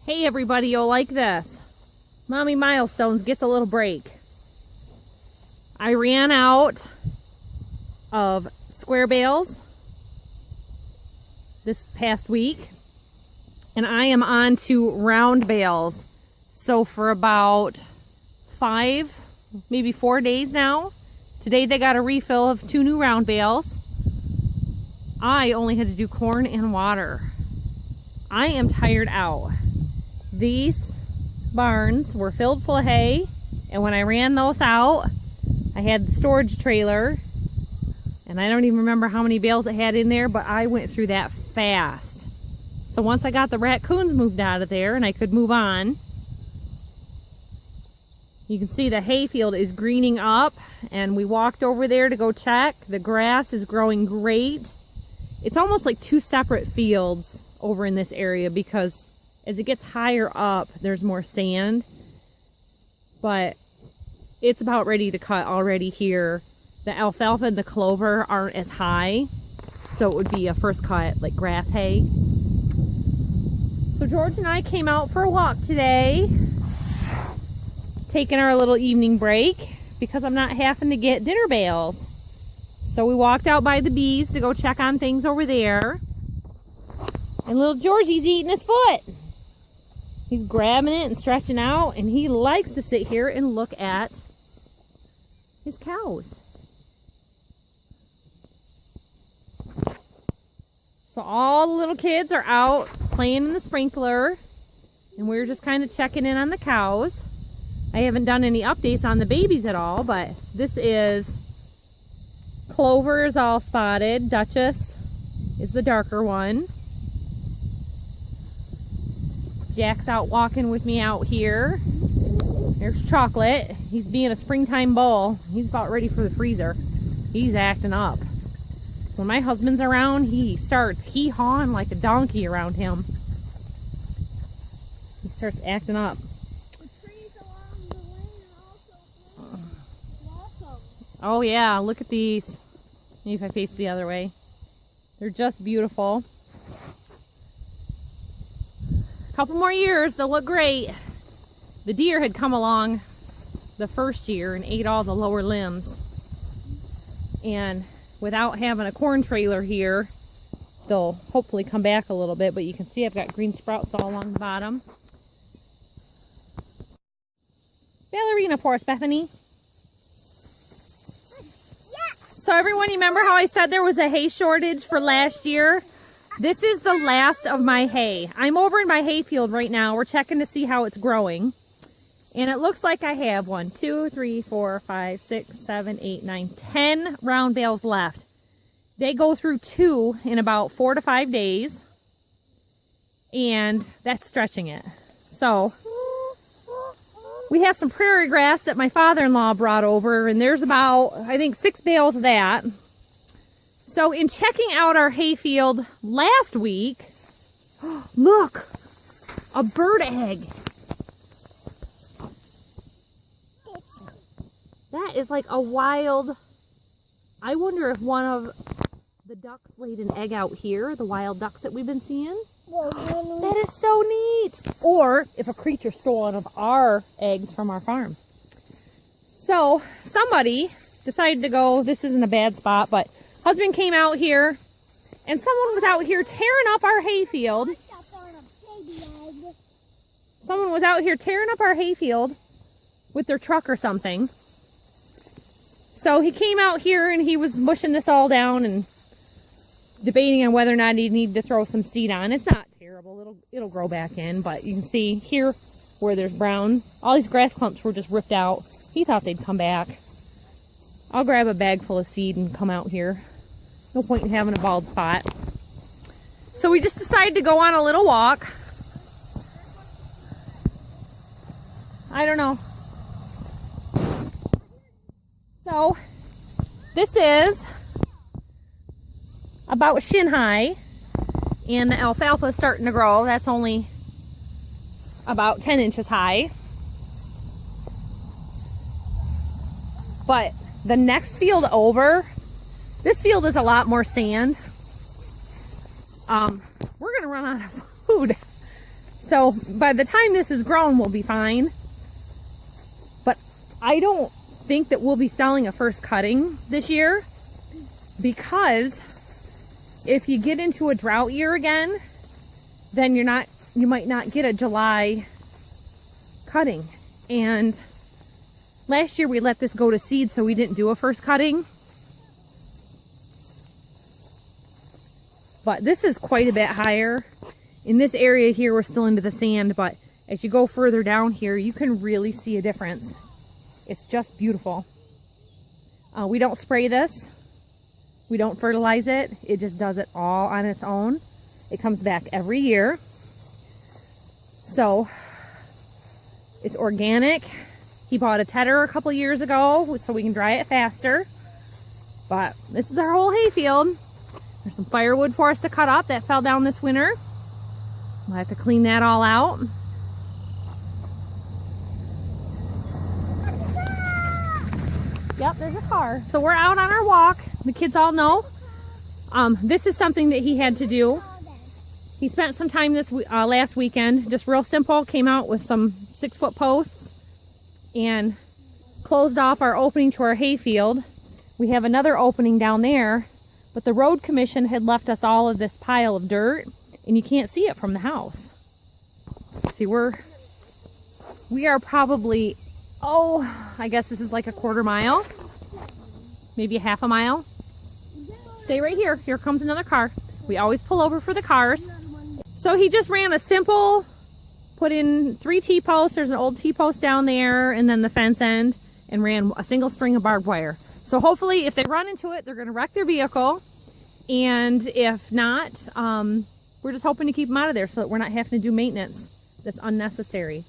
Hey everybody, you'll like this. Mommy Milestones gets a little break. I ran out of square bales this past week, and I am on to round bales. So for about 5, maybe 4 days now. Today they got a refill of 2 new round bales. I only had to do corn and water. I am tired out. These barns were filled full of hay, and when I ran those out, I had the storage trailer, and I don't even remember how many bales it had in there, but I went through that fast. So once I got the raccoons moved out of there and I could move on, you can see the hayfield is greening up, and we walked over there to go check. The grass is growing great. It's almost like 2 separate fields over in this area because as it gets higher up, there's more sand, but it's about ready to cut already here. The alfalfa and the clover aren't as high, so it would be a first cut, like grass hay. So George and I came out for a walk today, taking our little evening break because I'm not having to get dinner bales. So we walked out by the bees to go check on things over there. And little Georgie's eating his foot. He's grabbing it and stretching out, and he likes to sit here and look at his cows. So all the little kids are out playing in the sprinkler, and we're just kind of checking in on the cows. I haven't done any updates on the babies at all, but this is Clover is all spotted. Duchess is the darker one. Jack's out walking with me out here. There's Chocolate. He's being a springtime bull. He's about ready for the freezer. He's acting up. When my husband's around, he starts hee-hawing like a donkey around him. He starts acting up. The trees along the lane are also blossoms. Oh yeah, look at these. Maybe if I face the other way. They're just beautiful. Couple more years, they'll look great. The deer had come along the first year and ate all the lower limbs. And without having a corn trailer here, they'll hopefully come back a little bit, but you can see I've got green sprouts all along the bottom. Ballerina for us, Bethany. Yeah. So everyone, you remember how I said there was a hay shortage for last year? This is the last of my hay. I'm over in my hay field right now. We're checking to see how it's growing. And it looks like I have 1, 2, 3, 4, 5, 6, 7, 8, 9, 10 round bales left. They go through 2 in about 4 to 5 days. And that's stretching it. So we have some prairie grass that my father-in-law brought over, and there's about, I think, 6 bales of that. So in checking out our hayfield last week, look, a bird egg. That is like a wild, I wonder if one of the ducks laid an egg out here, the wild ducks that we've been seeing. That is so neat. Or if a creature stole one of our eggs from our farm. So somebody decided to go, this isn't a bad spot, but husband came out here, and someone was out here tearing up our hayfield. Someone was out here tearing up our hayfield with their truck or something. So he came out here and he was mushing this all down and debating on whether or not he needed to throw some seed on. It's not terrible. It'll grow back in, but you can see here where there's brown. All these grass clumps were just ripped out. He thought they'd come back. I'll grab a bag full of seed and come out here. No point in having a bald spot. So we just decided to go on a little walk. I don't know. So this is about shin high, and the alfalfa is starting to grow. That's only about 10 inches high. But the next field over, this field is a lot more sand. We're gonna run out of food. So by the time this is grown, we'll be fine. But I don't think that we'll be selling a first cutting this year, because if you get into a drought year again, then you might not get a July cutting. And last year we let this go to seed, so we didn't do a first cutting. But this is quite a bit higher. In this area here, we're still into the sand, but as you go further down here, you can really see a difference. It's just beautiful. We don't spray this. We don't fertilize it. It just does it all on its own. It comes back every year. So it's organic. He bought a tedder a couple years ago so we can dry it faster. But this is our whole hayfield. There's some firewood for us to cut up that fell down this winter. We'll have to clean that all out. Yep, there's a car. So we're out on our walk. The kids all know. This is something that he had to do. He spent some time this last weekend, just real simple. Came out with some 6-foot posts and closed off our opening to our hayfield. We have another opening down there, but the road commission had left us all of this pile of dirt, and you can't see it from the house. See, we are probably, I guess this is like a quarter mile, maybe a half a mile. Stay right here. Here comes another car. We always pull over for the cars. So he just ran a simple, put in 3 T-posts. There's an old T-post down there, and then the fence end, and ran a single string of barbed wire. So hopefully if they run into it, they're going to wreck their vehicle. And if not, we're just hoping to keep them out of there so that we're not having to do maintenance that's unnecessary.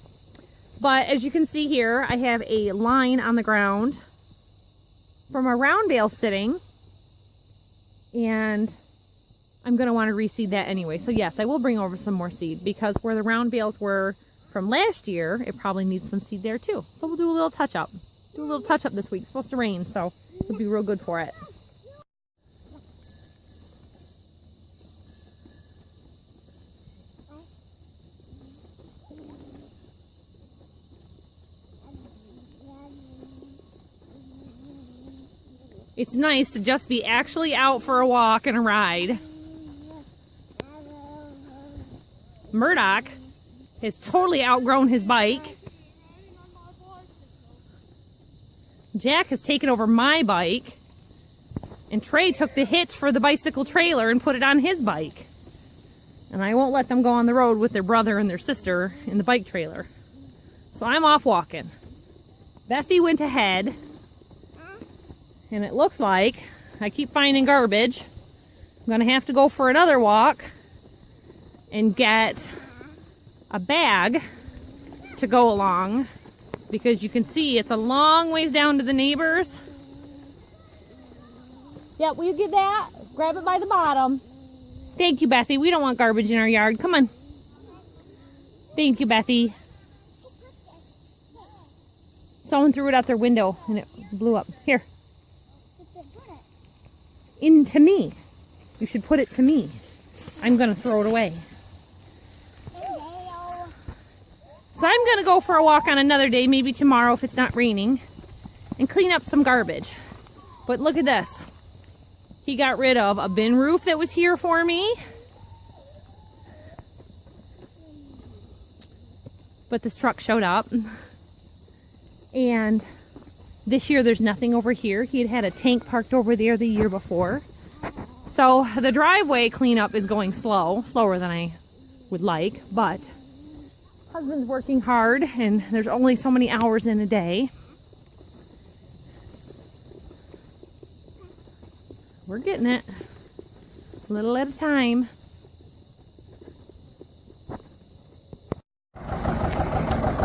But as you can see here, I have a line on the ground from a round bale sitting, and I'm going to want to reseed that anyway. So yes, I will bring over some more seed, because where the round bales were from last year, it probably needs some seed there too. So we'll do a little touch up. Do a little touch up this week. It's supposed to rain, so it'll be real good for it. It's nice to just be actually out for a walk and a ride. Murdoch has totally outgrown his bike. Jack has taken over my bike. And Trey took the hitch for the bicycle trailer and put it on his bike. And I won't let them go on the road with their brother and their sister in the bike trailer. So I'm off walking. Bethy went ahead. And it looks like I keep finding garbage. I'm gonna have to go for another walk and get a bag to go along, because you can see it's a long ways down to the neighbors. Yeah, will you get that? Grab it by the bottom. Thank you, Bethy. We don't want garbage in our yard. Come on. Thank you, Bethy. Someone threw it out their window and it blew up. Here. Into me. You should put it to me. I'm gonna throw it away. So I'm gonna go for a walk on another day, maybe tomorrow if it's not raining, and clean up some garbage. But look at this. He got rid of a bin roof that was here for me. But this truck showed up. And this year there's nothing over here. He had had a tank parked over there the year before. So the driveway cleanup is going slower than I would like, but husband's working hard and there's only so many hours in a day. We're getting it, a little at a time.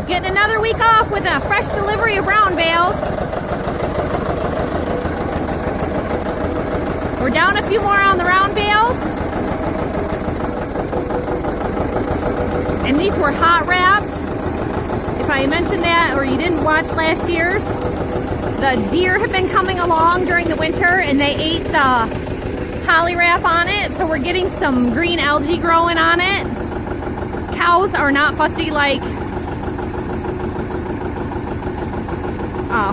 Getting another week off with a fresh delivery of round bales. We're down a few more on the round bales. And these were hot wrapped. If I mentioned that or you didn't watch last year's, the deer have been coming along during the winter and they ate the holly wrap on it. So we're getting some green algae growing on it. Cow cows are not fussy like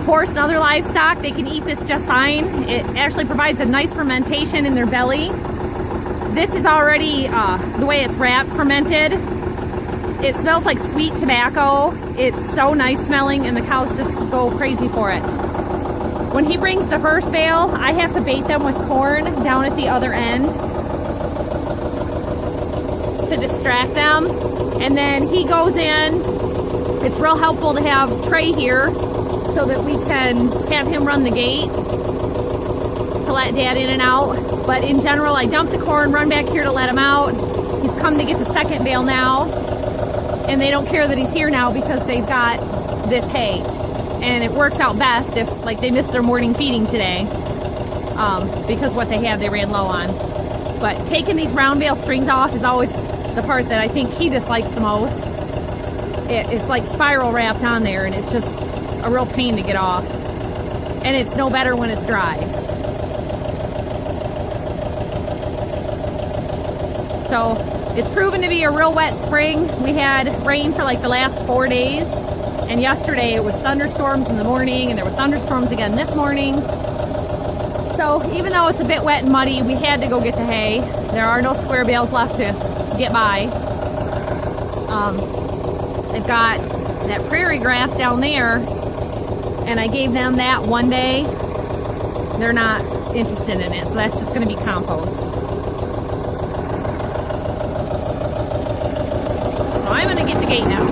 horse and other livestock. They can eat this just fine. It actually provides a nice fermentation in their belly. This is already, the way it's wrapped, fermented. It smells like sweet tobacco. It's so nice smelling, and the cows just go crazy for it. When he brings the first bale, I have to bait them with corn down at the other end to distract them. And then he goes in. It's real helpful to have Trey here so that we can have him run the gate to let Dad in and out. But in general, I dump the corn, run back here to let him out. He's come to get the second bale now, and they don't care that he's here now because they've got this hay. And it works out best if, like, they missed their morning feeding today, because what they had they ran low on. But taking these round bale strings off is always the part that I think he dislikes the most. It's like spiral wrapped on there, and it's just a real pain to get off. And it's no better when it's dry. So it's proven to be a real wet spring. We had rain for like the last 4 days, and yesterday it was thunderstorms in the morning, and there were thunderstorms again this morning. So even though it's a bit wet and muddy, we had to go get the hay. There are no square bales left to get by. They've got that prairie grass down there, and I gave them that one day. They're not interested in it, so that's just going to be compost. So I'm going to get the gate now.